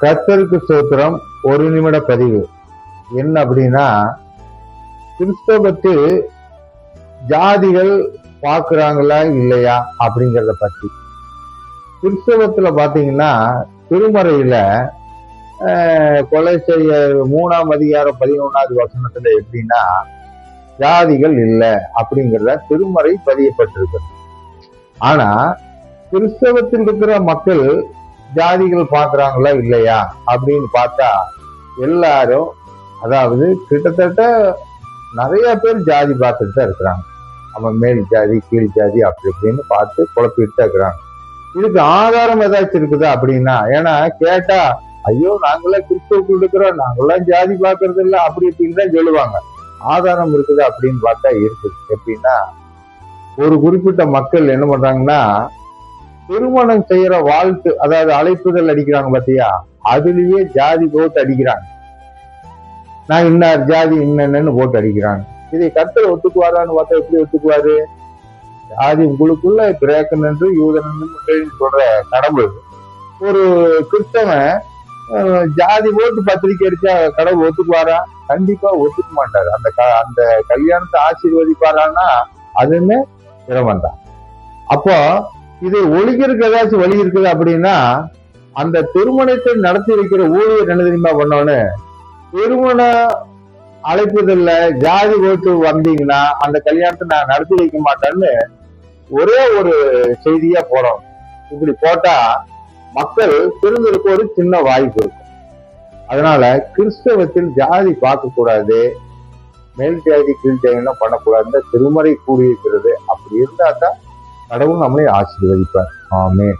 கர்த்தருக்கு ஸ்தோத்திரம். ஒரு நிமிட பதிவு என்ன அப்படின்னா, கிறிஸ்தவத்தில் ஜாதிகள் பார்க்கிறாங்களா இல்லையா அப்படிங்கிறத பத்தி. கிறிஸ்தவத்துல பாத்தீங்கன்னா திருமறையில கொலை செய்ய 3ஆம் அதிகாரம் 11வது வசனத்துல எப்படின்னா, ஜாதிகள் இல்லை அப்படிங்கிறத திருமறை பதியப்பட்டிருக்கு. ஆனா கிறிஸ்தவத்தில் இருக்கிற மக்கள் ஜாதிகள் பார்க்கறாங்களா இல்லையா அப்படின்னு பார்த்தா, எல்லாரும் அதாவது கிட்டத்தட்ட நிறைய பேர் ஜாதி பார்த்துட்டு தான் இருக்கிறாங்க. அவன் மேல் ஜாதி கீழ் ஜாதி அப்படி இப்படின்னு பார்த்து குழப்பிட்டு தான் இருக்கிறாங்க. இதுக்கு ஆதாரம் ஏதாச்சும் இருக்குதா அப்படின்னா, ஏன்னா கேட்டா ஐயோ நாங்களாம் கிறிஸ்தவர்கள் இருக்கிறோம், நாங்களாம் ஜாதி பார்க்கறது இல்லை அப்படி இப்படின்னு தான் சொல்லுவாங்க. ஆதாரம் இருக்குது அப்படின்னு பார்த்தா இருக்குது. எப்படின்னா, ஒரு குறிப்பிட்ட மக்கள் என்ன பண்றாங்கன்னா, திருமணம் செய்யற வாழ்த்து அதாவது அழைப்புதல் அடிக்கிறாங்க பாத்தியா, அதுலயே ஜாதி போட்டு அடிக்கிறாங்க. நான் இன்னார் ஜாதி இன்னன்னு போட்டு அடிக்கிறாங்க. இதை கர்த்தர் ஒத்துக்குவாரான்னு பார்த்தா எப்படி ஒத்துக்குவாரு? ஜாதி உங்களுக்குள்ள கிரேக்கன் என்று யூதன் என்று சொல்ற கடவுள் ஒரு கிறிஸ்தவன் ஜாதி போட்டு பத்திரிக்கை அடிச்சா கடவுள் ஒத்துக்குவாரா? கண்டிப்பா ஒத்துக்க மாட்டாரு. அந்த கல்யாணத்தை ஆசீர்வதிப்பாரான்னா அதுன்னு சிரமம் தான். அப்போ இதை ஒழிக்கிறதுக்கு ஏதாச்சும் வழி இருக்குது அப்படின்னா, அந்த திருமணத்தை நடத்தி வைக்கிற ஊழியர் என்ன தெரியுமா பண்ணோன்னு, திருமண அழைப்புதல்ல ஜாதி ஓட்டு வந்தீங்கன்னா அந்த கல்யாணத்தை நான் நடத்தி வைக்க மாட்டேன்னு ஒரே ஒரு செய்தியா போறோம். இப்படி போட்டா மக்கள் திருந்தருக்கு ஒரு சின்ன வாய்ப்பு இருக்கும். அதனால கிறிஸ்தவத்தில் ஜாதி பார்க்க கூடாது, மேல் ஜாதி கீழ் ஜாதிலாம் பண்ணக்கூடாதுன்னு திருமறை கூறியிருக்கிறது. அப்படி இருந்தா தான் கடவுள் நம்மளை ஆசீர்வதிப்பார். ஆமென்.